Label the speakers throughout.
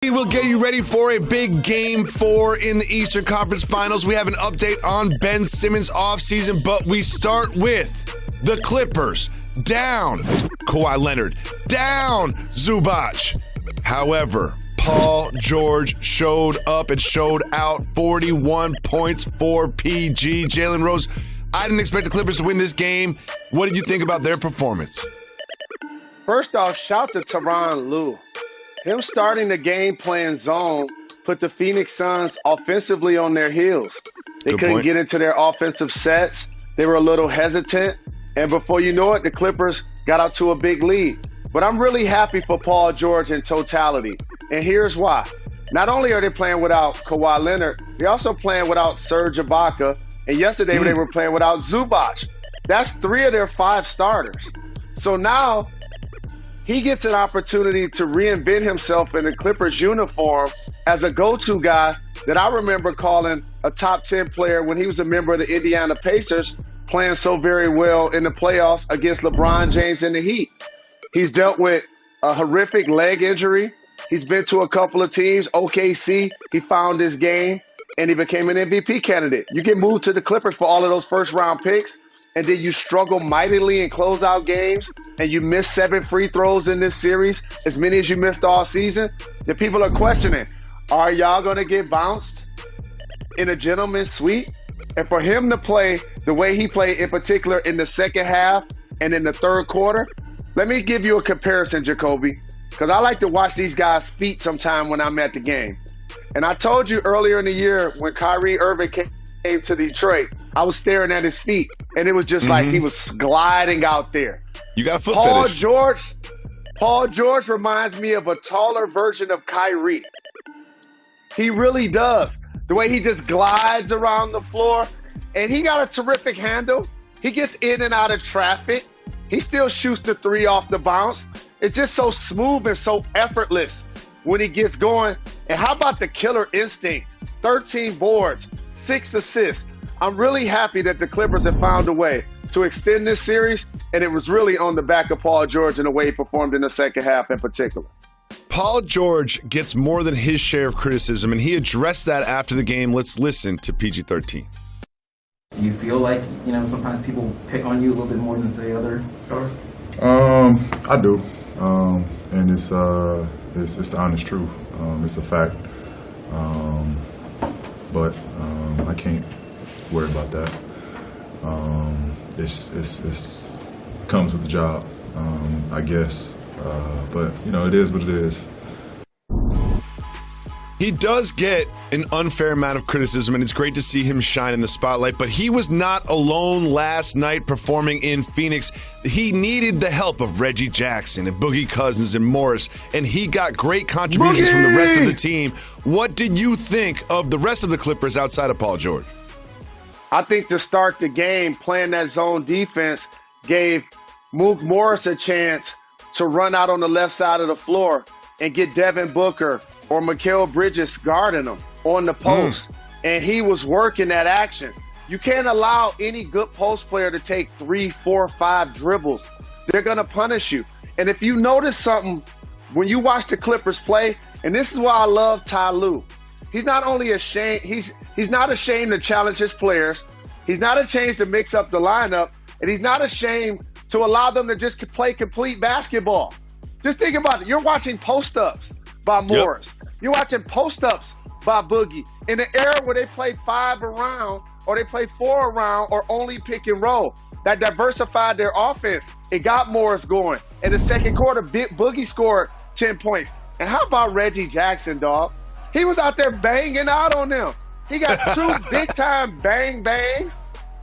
Speaker 1: We will get you ready for a big Game 4 in the Eastern Conference Finals. We have an update on Ben Simmons' offseason, but we start with the Clippers down Kawhi Leonard, down Zubac. However, Paul George showed up and showed out. 41 points for PG. Jalen Rose, I didn't expect the Clippers to win this game. What did you think about their performance?
Speaker 2: First off, shout to Tai Lue. Him starting the game playing zone put the Phoenix Suns offensively on their heels. They couldn't get into their offensive sets. They were a little hesitant. And before you know it, the Clippers got out to a big lead. But I'm really happy for Paul George in totality. And here's why. Not only are they playing without Kawhi Leonard, they're also playing without Serge Ibaka. And yesterday they were playing without Zubac. That's 3 of their 5 starters. So now he gets an opportunity to reinvent himself in the Clippers uniform as a go-to guy that I remember calling a top 10 player when he was a member of the Indiana Pacers, playing so very well in the playoffs against LeBron James and the Heat. He's dealt with a horrific leg injury. He's been to a couple of teams. OKC, he found his game, and he became an MVP candidate. You get moved to the Clippers for all of those first-round picks, and then you struggle mightily in closeout games, and you miss 7 free throws in this series, as many as you missed all season, the people are questioning, are y'all going to get bounced in a gentleman's suite? And for him to play the way he played, in particular in the second half and in the third quarter, let me give you a comparison, Jacoby, because I like to watch these guys' feet sometime when I'm at the game. And I told you earlier in the year when Kyrie Irving came to Detroit, I was staring at his feet, and it was just like he was gliding out there.
Speaker 1: You got a foot fetish.
Speaker 2: Paul George reminds me of a taller version of Kyrie. He really does. The way he just glides around the floor, and he got a terrific handle. He gets in and out of traffic. He still shoots the 3 off the bounce. It's just so smooth and so effortless when he gets going. And how about the killer instinct? 13 boards, 6 assists. I'm really happy that the Clippers have found a way to extend this series, and it was really on the back of Paul George and the way he performed in the second half in particular.
Speaker 1: Paul George gets more than his share of criticism, and he addressed that after the game. Let's listen to PG-13.
Speaker 3: Do you feel like, sometimes people pick on you a little bit more than, say, other stars?
Speaker 4: I do. And it's the honest truth. It's a fact. But I can't worry about that. It's comes with the job, I guess. But, it is what it is.
Speaker 1: He does get an unfair amount of criticism, and it's great to see him shine in the spotlight, but he was not alone last night performing in Phoenix. He needed the help of Reggie Jackson and Boogie Cousins and Morris, and he got great contributions from the rest of the team. What did you think of the rest of the Clippers outside of Paul George?
Speaker 2: I think to start the game, playing that zone defense gave Mook Morris a chance to run out on the left side of the floor and get Devin Booker or Mikal Bridges guarding him on the post. And he was working that action. You can't allow any good post player to take 3, 4, 5 dribbles. They're going to punish you. And if you notice something, when you watch the Clippers play, and this is why I love Tai Lue, he's not only ashamed, he's not ashamed to challenge his players. He's not ashamed to mix up the lineup. And he's not ashamed to allow them to just play complete basketball. Just think about it. You're watching post-ups by Morris. You're watching post-ups by Boogie. In the era where they play 5 around or they play 4 around or only pick and roll, that diversified their offense. It got Morris going. In the second quarter, Boogie scored 10 points. And how about Reggie Jackson, dog? He was out there banging out on them. He got 2 big-time bang-bangs.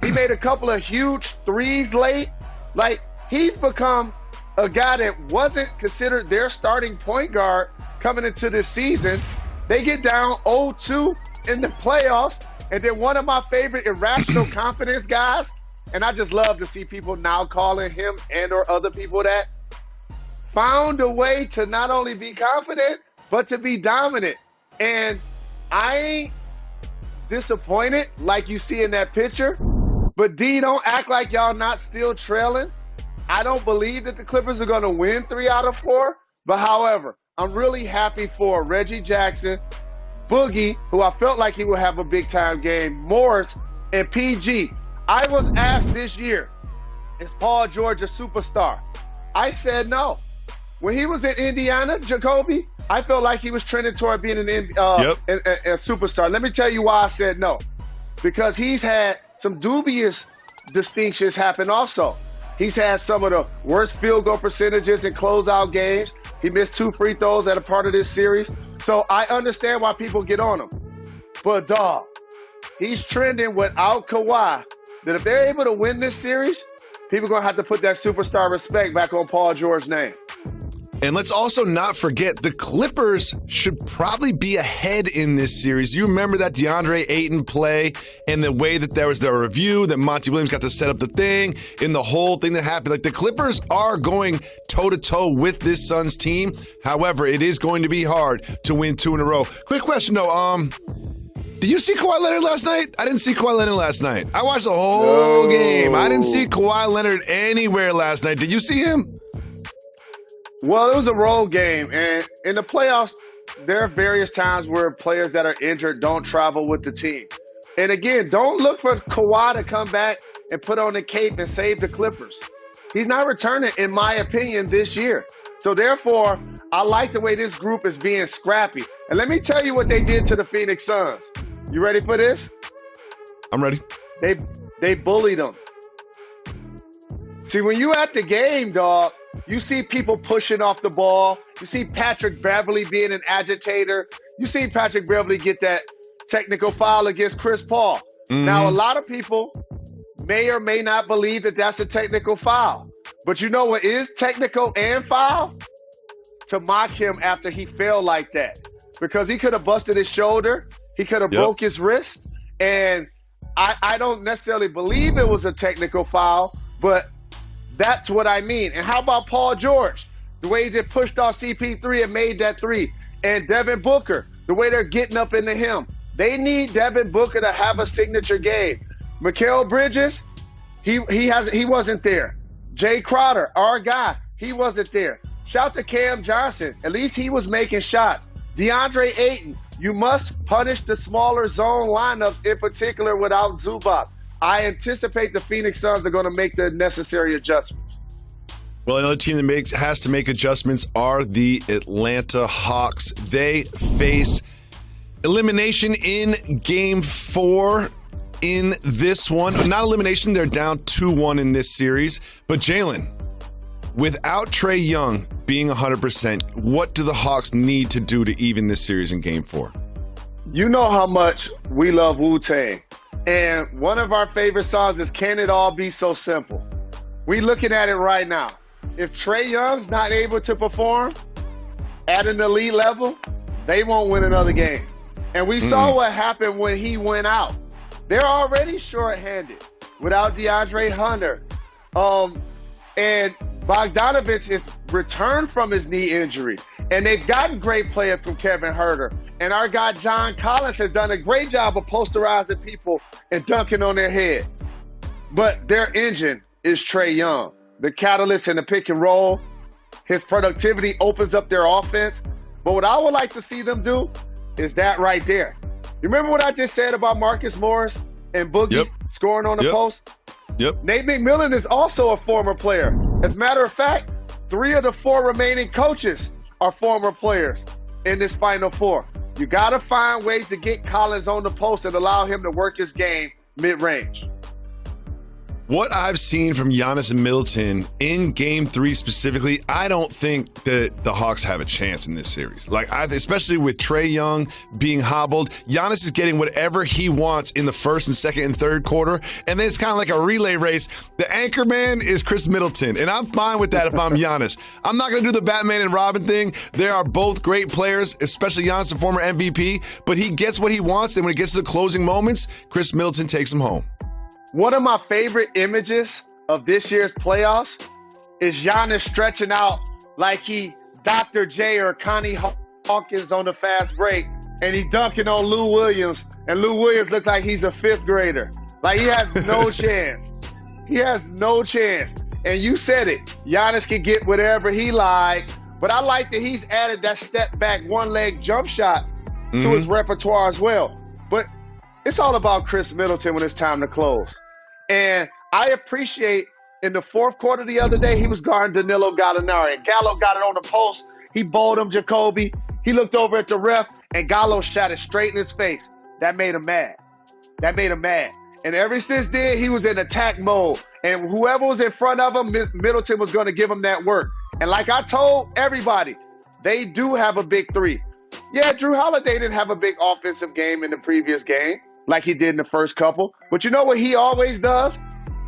Speaker 2: He made a couple of huge threes late. Like, he's become a guy that wasn't considered their starting point guard coming into this season. They get down 0-2 in the playoffs, and then one of my favorite irrational confidence guys, and I just love to see people now calling him and or other people that, found a way to not only be confident, but to be dominant. And I ain't disappointed like you see in that picture, but D, don't act like y'all not still trailing. I don't believe that the Clippers are going to win 3 out of 4. But however, I'm really happy for Reggie Jackson, Boogie, who I felt like he would have a big-time game, Morris, and PG. I was asked this year, is Paul George a superstar? I said no. When he was in Indiana, Jacoby, I felt like he was trending toward being a superstar. Let me tell you why I said no. Because he's had some dubious distinctions happen also. He's had some of the worst field goal percentages in closeout games. He missed 2 free throws at a part of this series. So I understand why people get on him. But, dog, he's trending without Kawhi. That if they're able to win this series, people are going to have to put that superstar respect back on Paul George's name.
Speaker 1: And let's also not forget the Clippers should probably be ahead in this series. You remember that DeAndre Ayton play and the way that there was the review that Monty Williams got to set up the thing and the whole thing that happened. Like, the Clippers are going toe-to-toe with this Suns team. However, it is going to be hard to win 2 in a row. Quick question, though. Did you see Kawhi Leonard last night? I didn't see Kawhi Leonard last night. I watched the whole game. I didn't see Kawhi Leonard anywhere last night. Did you see him?
Speaker 2: Well, it was a road game, and in the playoffs, there are various times where players that are injured don't travel with the team. And again, don't look for Kawhi to come back and put on the cape and save the Clippers. He's not returning, in my opinion, this year. So therefore, I like the way this group is being scrappy. And let me tell you what they did to the Phoenix Suns. You ready for this?
Speaker 1: I'm ready.
Speaker 2: They bullied them. See, when you at the game, dog, you see people pushing off the ball. You see Patrick Beverly being an agitator. You see Patrick Beverly get that technical foul against Chris Paul. Mm-hmm. Now, a lot of people may or may not believe that that's a technical foul. But you know what is technical and foul? To mock him after he fell like that. Because he could have busted his shoulder. He could have broke his wrist. And I don't necessarily believe it was a technical foul, but that's what I mean. And how about Paul George? The way he just pushed off CP3 and made that 3. And Devin Booker, the way they're getting up into him. They need Devin Booker to have a signature game. Mikal Bridges, he wasn't there. Jay Crowder, our guy, he wasn't there. Shout to Cam Johnson. At least he was making shots. DeAndre Ayton, you must punish the smaller zone lineups, in particular without Zubac. I anticipate the Phoenix Suns are going to make the necessary adjustments.
Speaker 1: Well, another team that has to make adjustments are the Atlanta Hawks. They face elimination in Game 4 in this one. Not elimination, they're down 2-1 in this series. But Jalen, without Trae Young being 100%, what do the Hawks need to do to even this series in Game 4?
Speaker 2: You know how much we love Wu-Tang. And one of our favorite songs is Can It All Be So Simple? We looking at it right now. If Trae Young's not able to perform at an elite level, they won't win another game. And we saw what happened when he went out. They're already shorthanded without DeAndre Hunter. And Bogdanovich is returned from his knee injury. And they've gotten great players from Kevin Huerter. And our guy John Collins has done a great job of posterizing people and dunking on their head. But their engine is Trae Young. The catalyst in the pick and roll. His productivity opens up their offense. But what I would like to see them do is that right there. You remember what I just said about Marcus Morris and Boogie scoring on the post?
Speaker 1: Yep.
Speaker 2: Nate McMillan is also a former player. As a matter of fact, 3 of the 4 remaining coaches are former players in this Final Four. You got to find ways to get Collins on the post and allow him to work his game mid-range.
Speaker 1: What I've seen from Giannis and Middleton in Game 3 specifically, I don't think that the Hawks have a chance in this series. Especially with Trae Young being hobbled, Giannis is getting whatever he wants in the first and second and third quarter, and then it's kind of like a relay race. The anchor man is Chris Middleton, and I'm fine with that if I'm Giannis. I'm not going to do the Batman and Robin thing. They are both great players, especially Giannis, the former MVP, but he gets what he wants, and when it gets to the closing moments, Chris Middleton takes him home.
Speaker 2: One of my favorite images of this year's playoffs is Giannis stretching out like he Dr. J or Connie Hawkins on the fast break, and he dunking on Lou Williams, and Lou Williams looked like he's a 5th grader. Like, he has no chance. He has no chance. And you said it. Giannis can get whatever he like But I like that he's added that step back, one leg jump shot to his repertoire as well. But it's all about Chris Middleton when it's time to close. And I appreciate in the fourth quarter the other day, he was guarding Danilo Gallinari. And Gallo got it on the post. He bowled him Jacoby. He looked over at the ref, and Gallo shot it straight in his face. That made him mad. And ever since then, he was in attack mode. And whoever was in front of him, Middleton was going to give him that work. And like I told everybody, they do have a big three. Yeah, Drew Holiday didn't have a big offensive game in the previous game like he did in the first couple. But you know what he always does?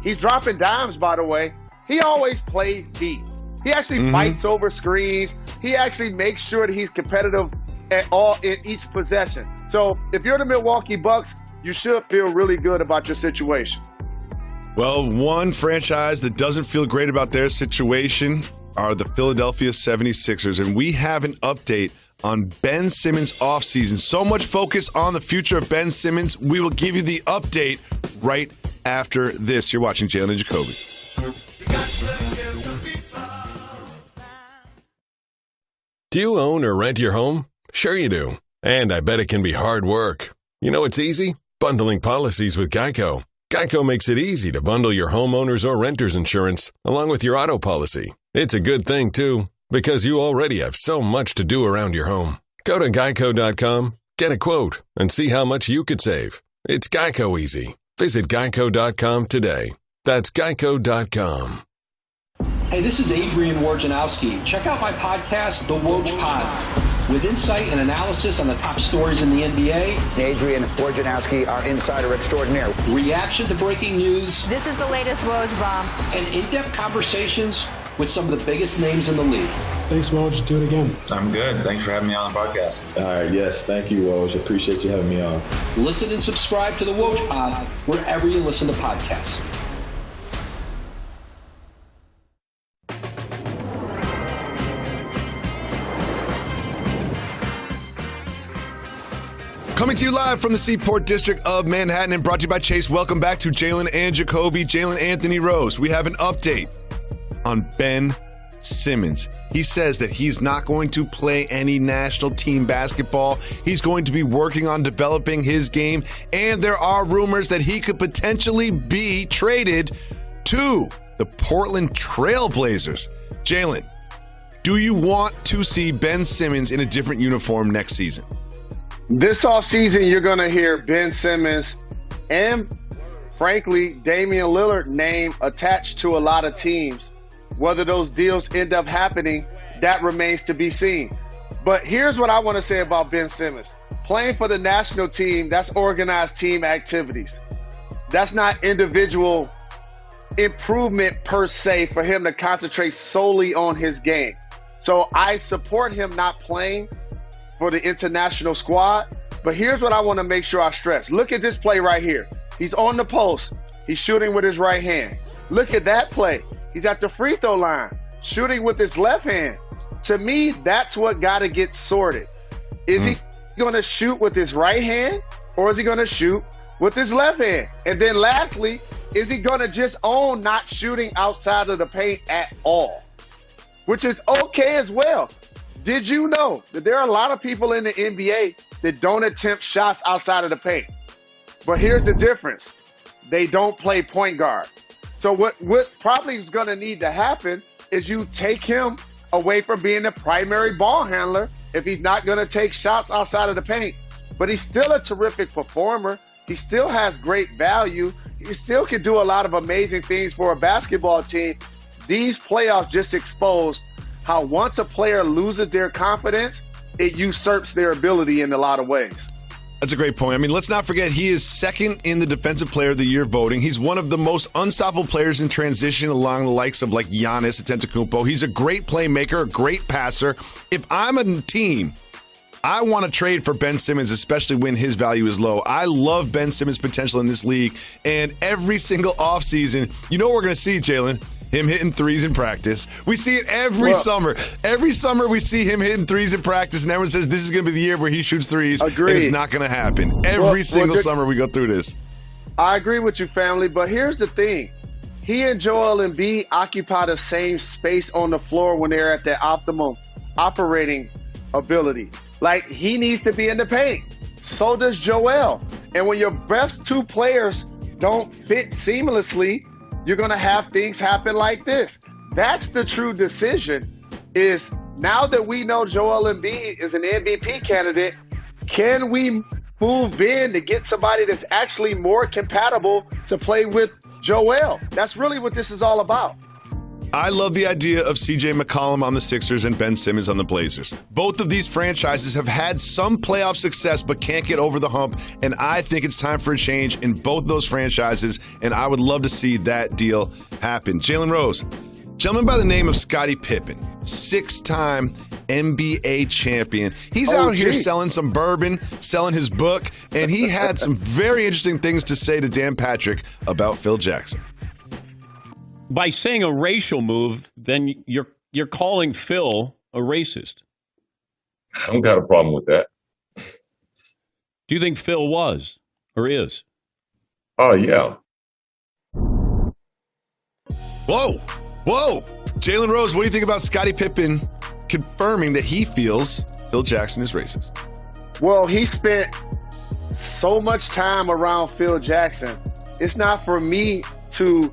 Speaker 2: He's dropping dimes, by the way. He always plays deep. He actually fights over screens. He actually makes sure that he's competitive in each possession. So if you're the Milwaukee Bucks, you should feel really good about your situation.
Speaker 1: Well, one franchise that doesn't feel great about their situation are the Philadelphia 76ers, and we have an update on Ben Simmons' offseason. So much focus on the future of Ben Simmons. We will give you the update right after this. You're watching Jalen and Jacoby.
Speaker 5: Do you own or rent your home? Sure you do. And I bet it can be hard work. You know it's easy? Bundling policies with Geico. Geico makes it easy to bundle your homeowners or renters insurance along with your auto policy. It's a good thing, too, because you already have so much to do around your home. Go to geico.com, get a quote, and see how much you could save. It's Geico easy. Visit geico.com today. That's geico.com.
Speaker 6: Hey, this is Adrian Wojnarowski. Check out my podcast, The Woj Pod, with insight and analysis on the top stories in the NBA.
Speaker 7: Adrian Wojnarowski, our insider extraordinaire.
Speaker 6: Reaction to breaking news.
Speaker 8: This is the latest Woj bomb.
Speaker 6: And in-depth conversations with some of the biggest names in the league.
Speaker 9: Thanks, Woj. Do it again.
Speaker 10: I'm good. Thanks for having me on the podcast.
Speaker 11: All right. Yes. Thank you, Woj. Appreciate you having me on.
Speaker 6: Listen and subscribe to The Woj Pod wherever you listen to podcasts.
Speaker 1: Coming to you live from the Seaport District of Manhattan and brought to you by Chase. Welcome back to Jalen and Jacoby. Jalen Anthony Rose. We have an update on Ben Simmons. He says that he's not going to play any national team basketball. He's going to be working on developing his game. And there are rumors that he could potentially be traded to the Portland Trail Blazers. Jalen, do you want to see Ben Simmons in a different uniform next season?
Speaker 2: This offseason, you're going to hear Ben Simmons and, frankly, Damian Lillard name attached to a lot of teams. Whether those deals end up happening, that remains to be seen. But here's what I want to say about Ben Simmons. Playing for the national team, that's organized team activities. That's not individual improvement per se for him to concentrate solely on his game. So I support him not playing for the international squad. But here's what I want to make sure I stress. Look at this play right here. He's on the post. He's shooting with his right hand. Look at that play. He's at the free throw line, shooting with his left hand. To me, that's what got to get sorted. Is he going to shoot with his right hand or is he going to shoot with his left hand? And then lastly, is he going to just own not shooting outside of the paint at all? Which is okay as well. Did you know that there are a lot of people in the NBA that don't attempt shots outside of the paint? But here's the difference. They don't play point guard. So what probably is going to need to happen is you take him away from being the primary ball handler if he's not going to take shots outside of the paint. But he's still a terrific performer. He still has great value. He still can do a lot of amazing things for a basketball team. These playoffs just exposed how once a player loses their confidence, it usurps their ability in a lot of ways.
Speaker 1: That's a great point. I mean, let's not forget he is second in the Defensive Player of the Year voting. He's one of the most unstoppable players in transition along the likes of like Giannis Antetokounmpo. He's a great playmaker, a great passer. If I'm a team, I want to trade for Ben Simmons, especially when his value is low. I love Ben Simmons' potential in this league. And every single offseason, you know what we're going to see, Jalen? Him hitting threes in practice. We see it every summer. Every summer we see him hitting threes in practice, and everyone says this is going to be the year where he shoots threes.
Speaker 2: Agreed.
Speaker 1: And it's not going to happen. Every single summer we go through this.
Speaker 2: I agree with you, family, but here's the thing. He and Joel Embiid occupy the same space on the floor when they're at their optimum. operating ability. Like, he needs to be in the paint. So does Joel. And when your best two players don't fit seamlessly, you're going to have things happen like this. That's the true decision, is now that we know Joel Embiid is an MVP candidate, can we move in to get somebody that's actually more compatible to play with Joel? That's really what this is all about.
Speaker 1: I love the idea of CJ McCollum on the Sixers and Ben Simmons on the Blazers. Both of these franchises have had some playoff success but can't get over the hump, and I think it's time for a change in both those franchises, and I would love to see that deal happen. Jalen Rose, gentleman by the name of Scottie Pippen, 6-time NBA champion. He's out here selling some bourbon, selling his book, and he had some very interesting things to say to Dan Patrick about Phil Jackson.
Speaker 8: By saying a racial move, then you're calling Phil a racist.
Speaker 11: I don't got a problem with that.
Speaker 8: Do you think Phil was or is?
Speaker 11: Oh, yeah.
Speaker 1: Whoa. Jalen Rose, what do you think about Scottie Pippen confirming that he feels Phil Jackson is racist?
Speaker 2: Well, he spent so much time around Phil Jackson. It's not for me to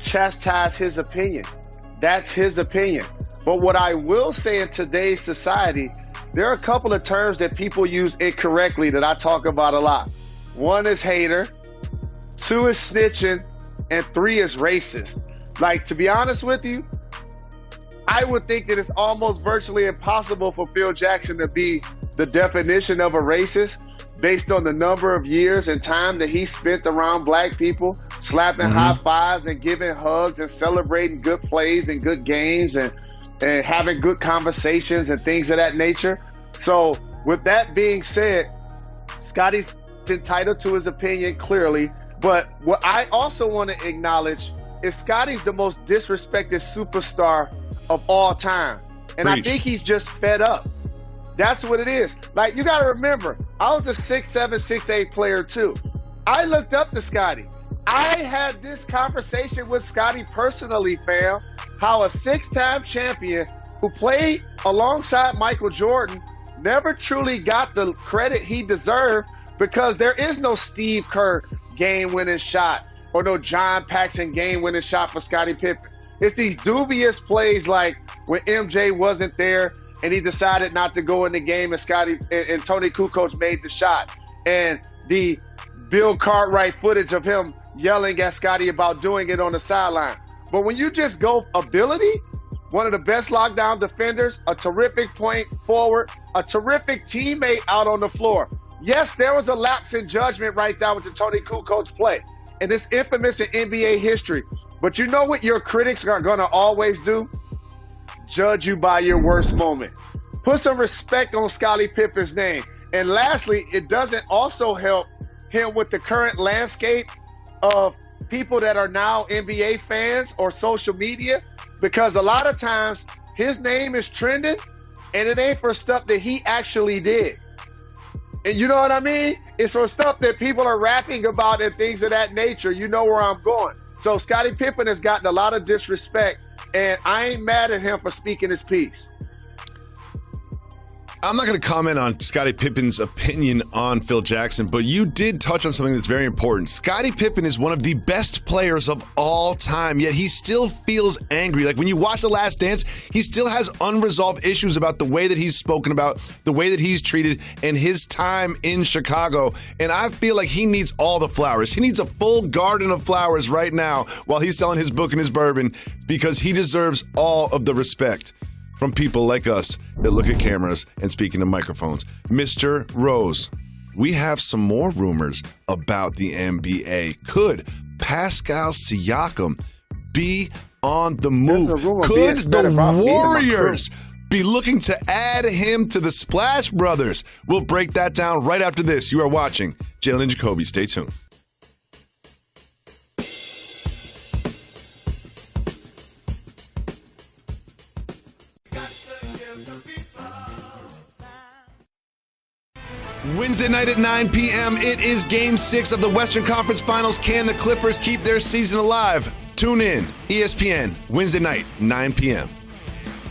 Speaker 2: chastise his opinion. That's his opinion. But what I will say, in today's society, there are a couple of terms that people use incorrectly that I talk about a lot. 1 is hater, 2 is snitching, and 3 is racist. Like, to be honest with you, I would think that it's almost virtually impossible for Phil Jackson to be the definition of a racist based on the number of years and time that he spent around black people, slapping high fives and giving hugs and celebrating good plays and good games and having good conversations and things of that nature. So with that being said, Scottie's entitled to his opinion, clearly. But what I also want to acknowledge is Scottie's the most disrespected superstar of all time. And I think he's just fed up. That's what it is. Like, you got to remember, I was a 6'7", 6'8" player too. I looked up to Scottie. I had this conversation with Scottie personally, fam, how a 6-time champion who played alongside Michael Jordan never truly got the credit he deserved, because there is no Steve Kerr game-winning shot or no John Paxson game-winning shot for Scottie Pippen. It's these dubious plays like when MJ wasn't there and he decided not to go in the game, and Scottie and Tony Kukoc made the shot. And the Bill Cartwright footage of him yelling at Scottie about doing it on the sideline. But when you just go ability, one of the best lockdown defenders, a terrific point forward, a terrific teammate out on the floor. Yes, there was a lapse in judgment right there with the Tony Kukoc play. And it's infamous in NBA history. But you know what your critics are going to always do? Judge you by your worst moment. Put some respect on Scottie Pippen's name. And lastly, it doesn't also help him with the current landscape of people that are now NBA fans or social media, because a lot of times his name is trending and it ain't for stuff that he actually did. And you know what I mean? It's for stuff that people are rapping about and things of that nature. You know where I'm going. So Scottie Pippen has gotten a lot of disrespect, and I ain't mad at him for speaking his piece.
Speaker 1: I'm not going to comment on Scottie Pippen's opinion on Phil Jackson, but you did touch on something that's very important. Scottie Pippen is one of the best players of all time, yet he still feels angry. Like, when you watch The Last Dance, he still has unresolved issues about the way that he's spoken about, the way that he's treated, and his time in Chicago. And I feel like he needs all the flowers. He needs a full garden of flowers right now while he's selling his book and his bourbon, because he deserves all of the respect from people like us that look at cameras and speak into microphones. Mr. Rose, we have some more rumors about the NBA. Could Pascal Siakam be on the move? Could the Warriors be looking to add him to the Splash Brothers? We'll break that down right after this. You are watching Jalen and Jacoby. Stay tuned. Wednesday night at 9 p.m., it is Game 6 of the Western Conference Finals. Can the Clippers keep their season alive? Tune in, ESPN, Wednesday night, 9 p.m.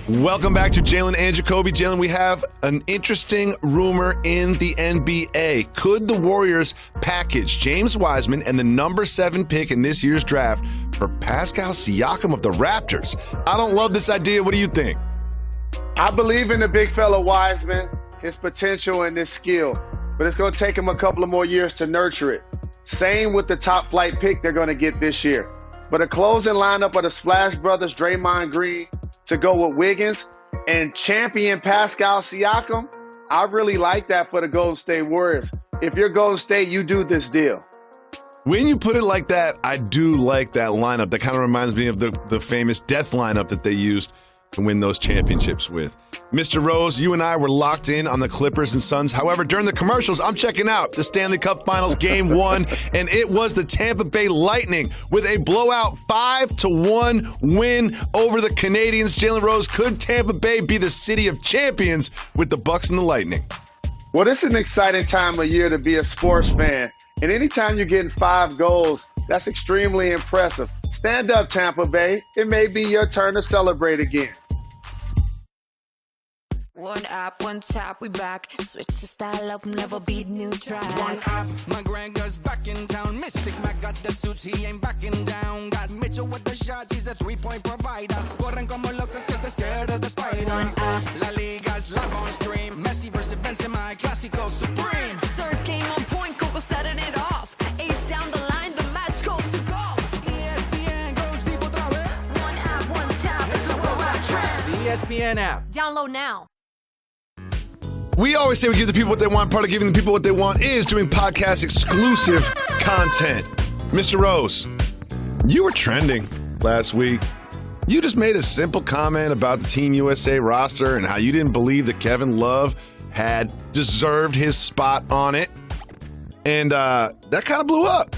Speaker 1: Welcome back to Jalen and Jacoby. Jalen, we have an interesting rumor in the NBA. Could the Warriors package James Wiseman and the number 7 pick in this year's draft for Pascal Siakam of the Raptors? I don't love this idea. What do you think?
Speaker 2: I believe in the big fella Wiseman, his potential and his skill, but it's going to take him a couple of more years to nurture it. Same with the top flight pick they're going to get this year. But a closing lineup of the Splash Brothers, Draymond Green, to go with Wiggins and champion Pascal Siakam, I really like that for the Golden State Warriors. If you're Golden State, you do this deal.
Speaker 1: When you put it like that, I do like that lineup. That kind of reminds me of the famous death lineup that they used to win those championships with. Mr. Rose, you and I were locked in on the Clippers and Suns. However, during the commercials, I'm checking out the Stanley Cup Finals Game 1, and it was the Tampa Bay Lightning with a blowout 5-1 win over the Canadians. Jalen Rose, could Tampa Bay be the city of champions with the Bucks and the Lightning?
Speaker 2: Well, this is an exciting time of year to be a sports fan. And anytime you're getting 5 goals, that's extremely impressive. Stand up, Tampa Bay. It may be your turn to celebrate again.
Speaker 9: One app, one tap, we back. Switch the style up, never beat new track.
Speaker 12: One app, McGregor's back in town. Mystic Mac got the suits, he ain't backing down. Got Mitchell with the shots, he's a 3-point provider. Corren como locos cause they're scared of the spider.
Speaker 9: One app,
Speaker 12: La Liga's live on stream. Messi versus Benzema, Clásico Supreme.
Speaker 9: third game on point, Coco setting it off. Ace down the line, the match goes to golf.
Speaker 12: ESPN goes deep otra vez.
Speaker 9: One app, one tap, it's a worldwide trend.
Speaker 12: The ESPN app.
Speaker 9: Download now.
Speaker 1: We always say we give the people what they want. Part of giving the people what they want is doing podcast exclusive content. Mr. Rose, you were trending last week. You just made a simple comment about the Team USA roster and how you didn't believe that Kevin Love had deserved his spot on it. And that kind of blew up.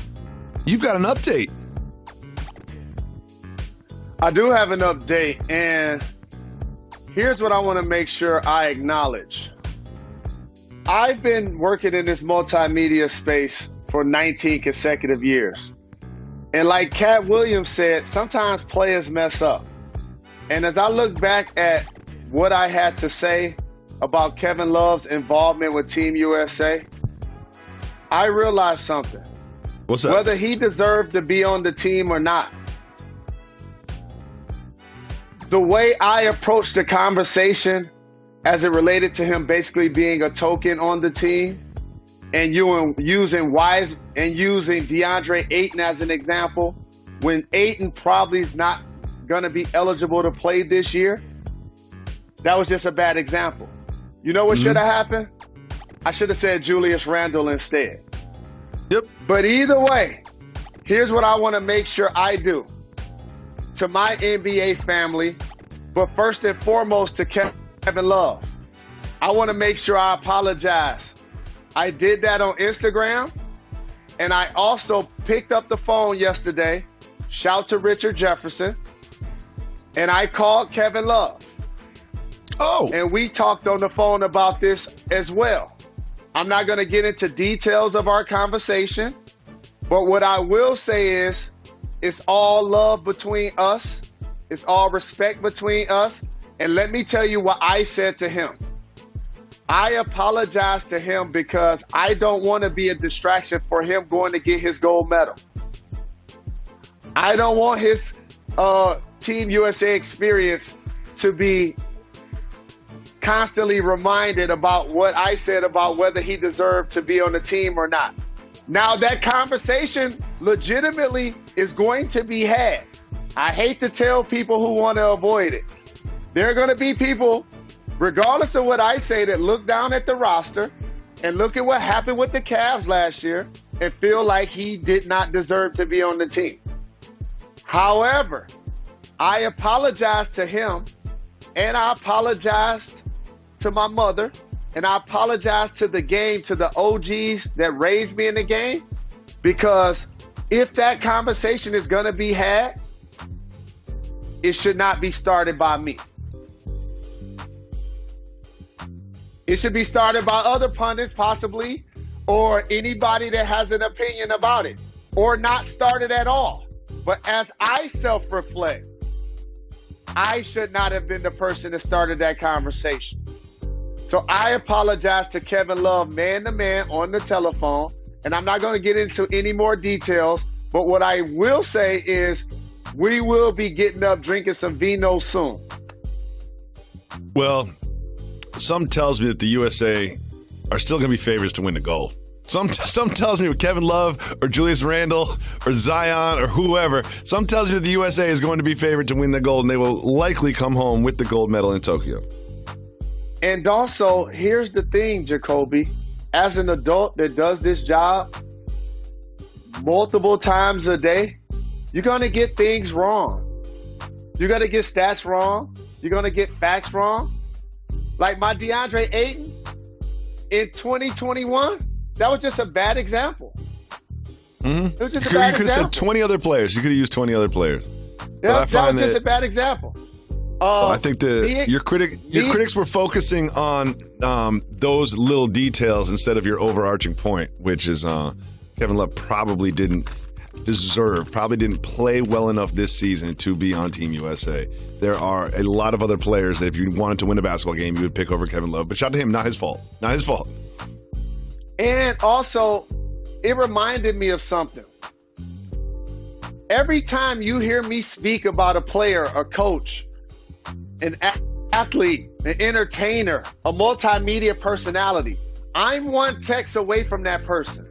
Speaker 1: You've got an update.
Speaker 2: I do have an update, and here's what I want to make sure I acknowledge. I've been working in this multimedia space for 19 consecutive years. And like Cat Williams said, sometimes players mess up. And as I look back at what I had to say about Kevin Love's involvement with Team USA, I realized something.
Speaker 1: What's that?
Speaker 2: Whether he deserved to be on the team or not, the way I approached the conversation as it related to him basically being a token on the team and using DeAndre Ayton as an example, when Ayton probably is not going to be eligible to play this year, that was just a bad example. You know what should have happened? I should have said Julius Randle instead.
Speaker 1: Yep.
Speaker 2: But either way, here's what I want to make sure I do to my NBA family, but first and foremost to Kevin Love. I want to make sure I apologize. I did that on Instagram, and I also picked up the phone yesterday, shout to Richard Jefferson, and I called Kevin Love.
Speaker 1: Oh.
Speaker 2: And we talked on the phone about this as well. I'm not going to get into details of our conversation, but what I will say is it's all love between us. It's all respect between us. And let me tell you what I said to him. I apologize to him because I don't want to be a distraction for him going to get his gold medal. I don't want his Team USA experience to be constantly reminded about what I said about whether he deserved to be on the team or not. Now that conversation legitimately is going to be had. I hate to tell people who want to avoid it. There are going to be people, regardless of what I say, that look down at the roster and look at what happened with the Cavs last year and feel like he did not deserve to be on the team. However, I apologized to him, and I apologized to my mother, and I apologized to the game, to the OGs that raised me in the game, because if that conversation is going to be had, it should not be started by me. It should be started by other pundits possibly, or anybody that has an opinion about it, or not started at all. But as I self-reflect, I should not have been the person that started that conversation. So I apologize to Kevin Love, man to man, on the telephone. And I'm not going to get into any more details. But what I will say is we will be getting up drinking some vino soon.
Speaker 1: Well, some tells me that the USA are still going to be favorites to win the gold. Some tells me with Kevin Love or Julius Randle or Zion or whoever, some tells me that the USA is going to be favored to win the gold, and they will likely come home with the gold medal in Tokyo.
Speaker 2: And also, here's the thing, Jacoby. As an adult that does this job multiple times a day, you're going to get things wrong. You're going to get stats wrong. You're going to get facts wrong. Like my DeAndre Ayton in 2021, that was just a bad example.
Speaker 1: Mm-hmm.
Speaker 2: It was just
Speaker 1: you
Speaker 2: a bad
Speaker 1: could have said 20 other players. You could have used 20 other players.
Speaker 2: Yeah, that was just a bad example.
Speaker 1: I think your critics were focusing on those little details instead of your overarching point, which is Kevin Love probably didn't play well enough this season to be on Team USA. There are a lot of other players that if you wanted to win a basketball game, you would pick over Kevin Love. But shout out to him, not his fault. Not his fault.
Speaker 2: And also, it reminded me of something. Every time you hear me speak about a player, a coach, an athlete, an entertainer, a multimedia personality, I'm one text away from that person.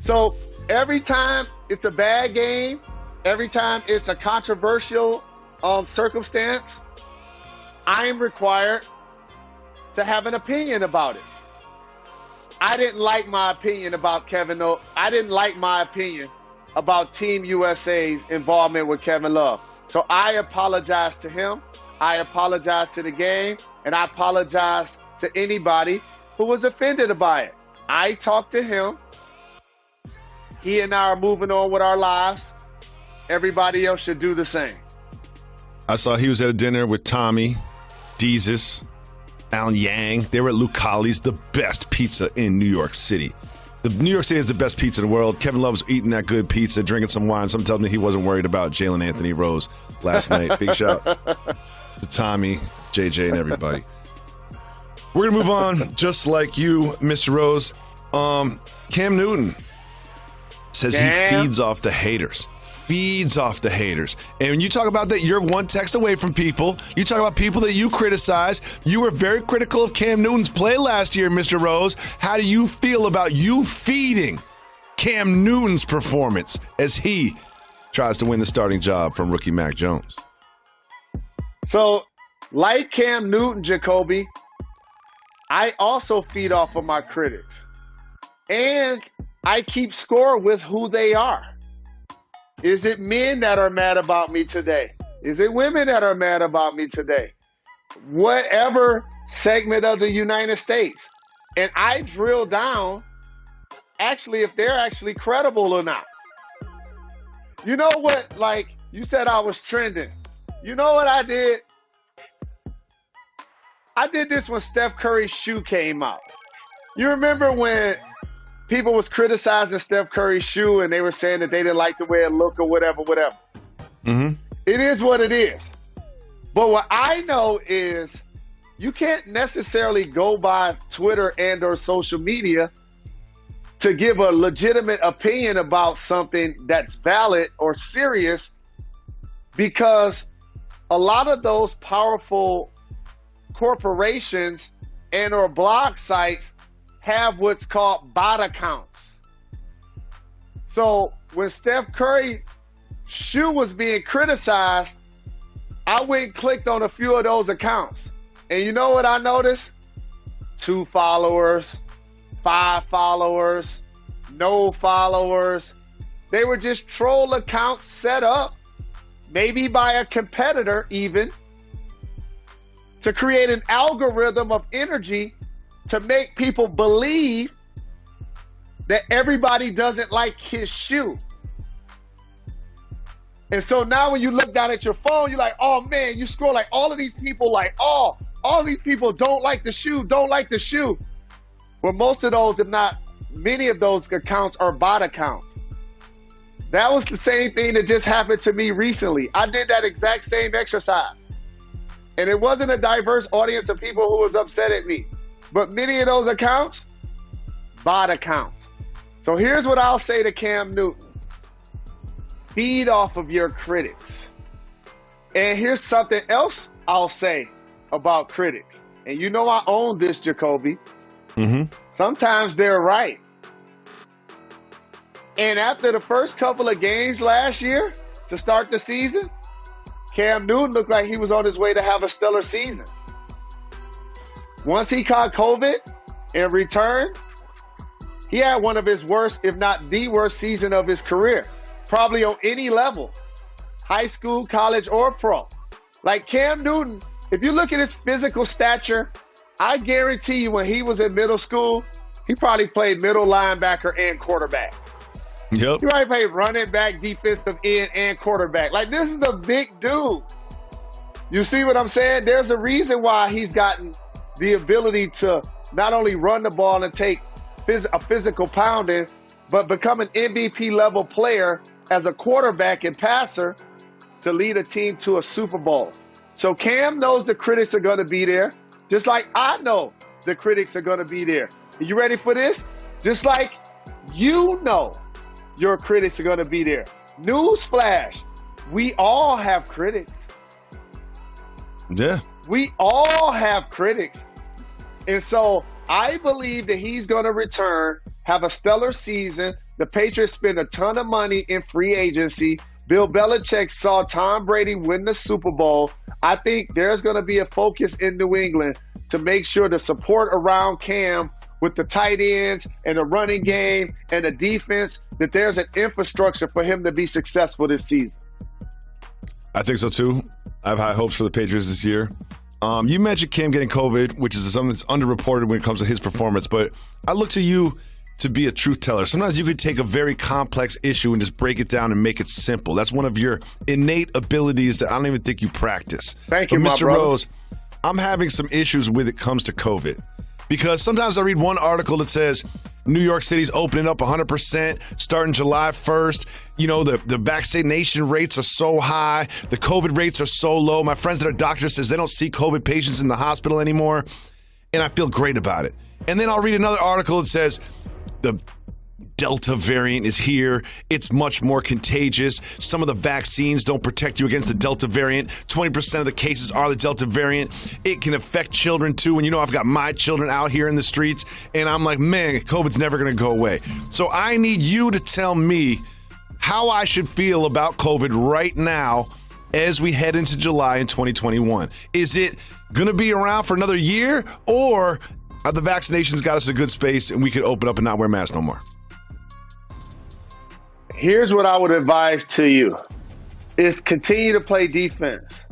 Speaker 2: So every time it's a bad game, every time it's a controversial circumstance, I'm required to have an opinion about it. I didn't like my opinion about Kevin Love. I didn't like my opinion about Team USA's involvement with Kevin Love. So I apologize to him. I apologize to the game. And I apologize to anybody who was offended by it. I talked to him. He and I are moving on with our lives. Everybody else should do the same.
Speaker 1: I saw he was at a dinner with Tommy, Deezus, Alan Yang. They were at Lucali's, the best pizza in New York City. New York City is the best pizza in the world. Kevin Love was eating that good pizza, drinking some wine. Some tells me he wasn't worried about Jalen Anthony Rose last night. Big shout to Tommy, JJ, and everybody. We're going to move on, just like you, Mr. Rose. Cam Newton says he feeds off the haters. Feeds off the haters. And when you talk about that, you're one text away from people. You talk about people that you criticize. You were very critical of Cam Newton's play last year, Mr. Rose. How do you feel about you feeding Cam Newton's performance as he tries to win the starting job from rookie Mac Jones?
Speaker 2: So, like Cam Newton, Jacoby, I also feed off of my critics. And I keep score with who they are. Is it men that are mad about me today? Is it women that are mad about me today? Whatever segment of the United States. And I drill down, actually, if they're actually credible or not. You know what? Like, you said I was trending. You know what I did? I did this when Steph Curry's shoe came out. You remember when people was criticizing Steph Curry's shoe and they were saying that they didn't like the way it looked or whatever.
Speaker 1: Mm-hmm.
Speaker 2: It is what it is. But what I know is you can't necessarily go by Twitter and or social media to give a legitimate opinion about something that's valid or serious, because a lot of those powerful corporations and or blog sites have what's called bot accounts. So when Steph Curry's shoe was being criticized, I went and clicked on a few of those accounts. And you know what I noticed? 2 followers, 5 followers, no followers. They were just troll accounts set up, maybe by a competitor even, to create an algorithm of energy to make people believe that everybody doesn't like his shoe. And so now when you look down at your phone, you're like, oh man, you scroll like all of these people like, oh, all these people don't like the shoe, don't like the shoe. Well, most of those, if not many of those accounts are bot accounts That was the same thing that just happened to me recently. I did that exact same exercise. And it wasn't a diverse audience of people who was upset at me. But many of those accounts, bot accounts. So here's what I'll say to Cam Newton. Feed off of your critics. And here's something else I'll say about critics. And you know I own this, Jacoby. Sometimes they're right. And after the first couple of games last year to start the season, Cam Newton looked like he was on his way to have a stellar season. Once he caught COVID and returned, he had one of his worst, if not the worst season of his career. Probably on any level, high school, college, or pro. Like Cam Newton, if you look at his physical stature, I guarantee you when he was in middle school, he probably played middle linebacker and quarterback.
Speaker 1: Yep.
Speaker 2: He probably played running back, defensive end, and quarterback. Like, this is a big dude. You see what I'm saying? There's a reason why he's gotten the ability to not only run the ball and take a physical pounding, but become an MVP level player as a quarterback and passer to lead a team to a Super Bowl. So Cam knows the critics are going to be there, just like I know the critics are going to be there. Are you ready for this? Just like you know your critics are going to be there. Newsflash, we all have critics.
Speaker 1: Yeah.
Speaker 2: We all have critics. And so I believe that he's going to return, have a stellar season. The Patriots spend a ton of money in free agency. Bill Belichick saw Tom Brady win the Super Bowl. I think there's going to be a focus in New England to make sure the support around Cam with the tight ends and the running game and the defense, that there's an infrastructure for him to be successful this season.
Speaker 1: I think so too. I have high hopes for the Patriots this year. You mentioned Cam getting COVID, which is something that's underreported when it comes to his performance, but I look to you to be a truth teller. Sometimes you could take a very complex issue and just break it down and make it simple. That's one of your innate abilities that I don't even think you practice.
Speaker 2: Thank you,
Speaker 1: but
Speaker 2: my
Speaker 1: Mr.
Speaker 2: brother.
Speaker 1: Rose, I'm having some issues when it comes to COVID. Because sometimes I read one article that says New York City's opening up 100% starting July 1st. You know, the vaccination rates are so high. The COVID rates are so low. My friends that are doctors says they don't see COVID patients in the hospital anymore. And I feel great about it. And then I'll read another article that says the Delta variant is here. It's much more contagious. Some of the vaccines don't protect you against the Delta variant. 20% of the cases are the Delta variant. It can affect children too. And you know, I've got my children out here in the streets and I'm like, man, COVID's never going to go away. So I need you to tell me how I should feel about COVID right now as we head into July in 2021. Is it going to be around for another year, or are the vaccinations got us in a good space and we could open up and not wear masks no more?
Speaker 2: Here's what I would advise to you is continue to play defense.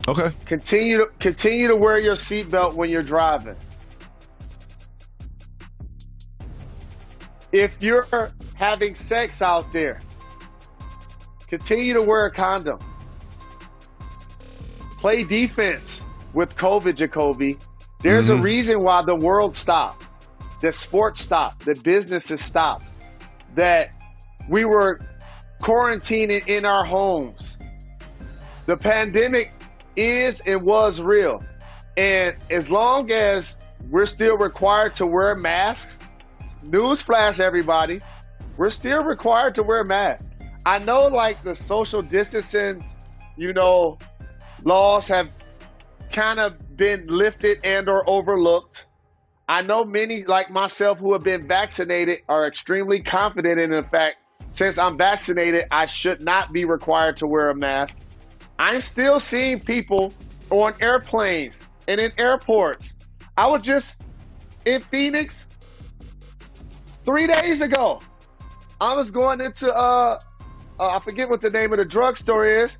Speaker 1: Okay.
Speaker 2: Continue to wear your seatbelt when you're driving. If you're having sex out there, continue to wear a condom. Play defense with COVID, Jacoby. There's a reason why the world stopped, that sports stopped, that businesses stopped, that we were quarantining in our homes. The pandemic is and was real. And as long as we're still required to wear masks, newsflash everybody, we're still required to wear masks. I know like the social distancing, laws have kind of been lifted and or overlooked. I know many like myself who have been vaccinated are extremely confident in the fact, since I'm vaccinated, I should not be required to wear a mask. I'm still seeing people on airplanes and in airports. I was just in Phoenix 3 days ago. I was going into, I forget what the name of the drugstore is.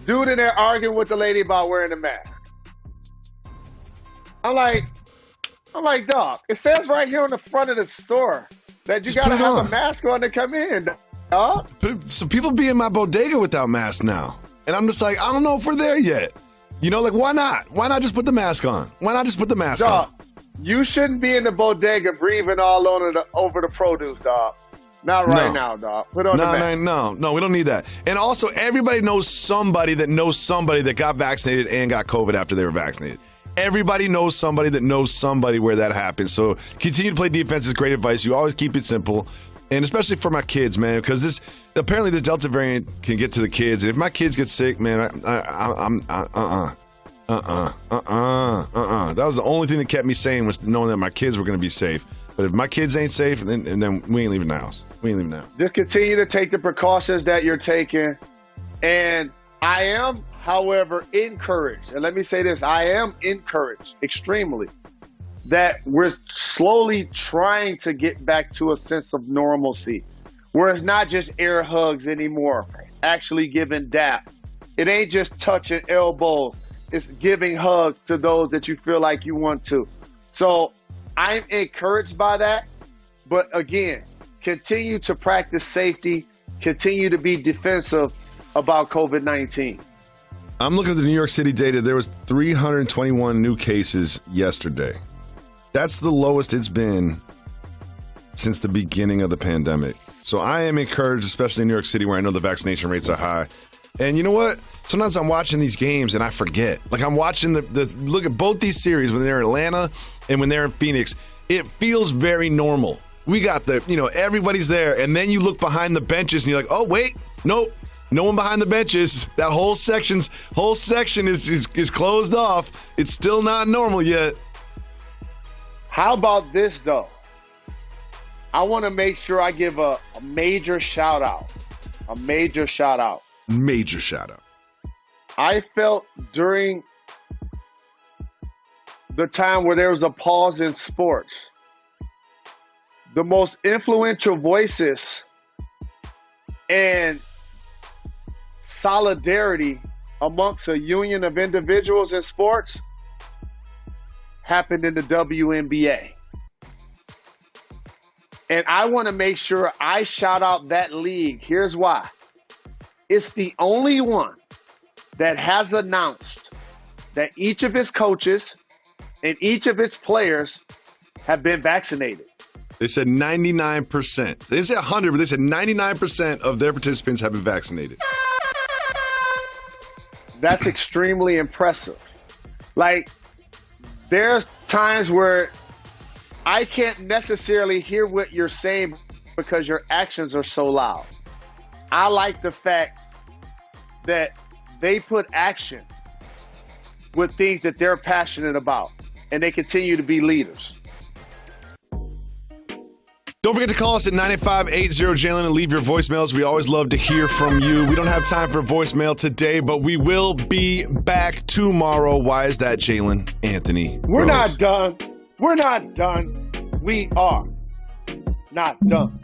Speaker 2: Dude in there arguing with the lady about wearing a mask. I'm like, dog, it says right here on the front of the store that you got to have a mask on to come in, dog.
Speaker 1: So people be in my bodega without masks now. And I'm just like, I don't know if we're there yet. Why not? Why not just put the mask on? Why not just put the mask on?
Speaker 2: You shouldn't be in the bodega breathing all over the produce, dog. Not right now, dog. Put on the mask.
Speaker 1: No, we don't need that. And also, everybody knows somebody that got vaccinated and got COVID after they were vaccinated. Everybody knows somebody that knows somebody where that happened. So continue to play defense is great advice. You always keep it simple. And especially for my kids, man, because apparently this Delta variant can get to the kids. And if my kids get sick, man, that was the only thing that kept me sane, was knowing that my kids were going to be safe. But if my kids ain't safe, then we ain't leaving the house. We ain't leaving now.
Speaker 2: Just continue to take the precautions that you're taking. And I am, however, encouraged. And let me say this. I am encouraged extremely that we're slowly trying to get back to a sense of normalcy, where it's not just air hugs anymore, actually giving dap. It ain't just touching elbows. It's giving hugs to those that you feel like you want to. So I'm encouraged by that. But again, continue to practice safety, continue to be defensive about COVID-19.
Speaker 1: I'm looking at the New York City data. There was 321 new cases yesterday. That's the lowest it's been since the beginning of the pandemic. So I am encouraged, especially in New York City, where I know the vaccination rates are high. And you know what? Sometimes I'm watching these games and I forget. Like, I'm watching look at both these series when they're in Atlanta and when they're in Phoenix. It feels very normal. We got everybody's there. And then you look behind the benches and you're like, oh, wait, nope. No one behind the benches. That whole section is closed off. It's still not normal yet.
Speaker 2: How about this, though? I want to make sure I give a major shout out. A major shout out.
Speaker 1: Major shout out.
Speaker 2: I felt during the time where there was a pause in sports, the most influential voices and solidarity amongst a union of individuals in sports happened in the WNBA. And I want to make sure I shout out that league. Here's why. It's the only one that has announced that each of its coaches and each of its players have been vaccinated.
Speaker 1: They said 99%. They didn't say 100, but they said 99% of their participants have been vaccinated.
Speaker 2: That's extremely impressive. Like, there's times where I can't necessarily hear what you're saying because your actions are so loud. I like the fact that they put action with things that they're passionate about, and they continue to be leaders.
Speaker 1: Don't forget to call us at 985-80-JALEN and leave your voicemails. We always love to hear from you. We don't have time for voicemail today, but we will be back tomorrow. Why is that, Jalen? Anthony?
Speaker 2: We're not done. We're not done. We are not done.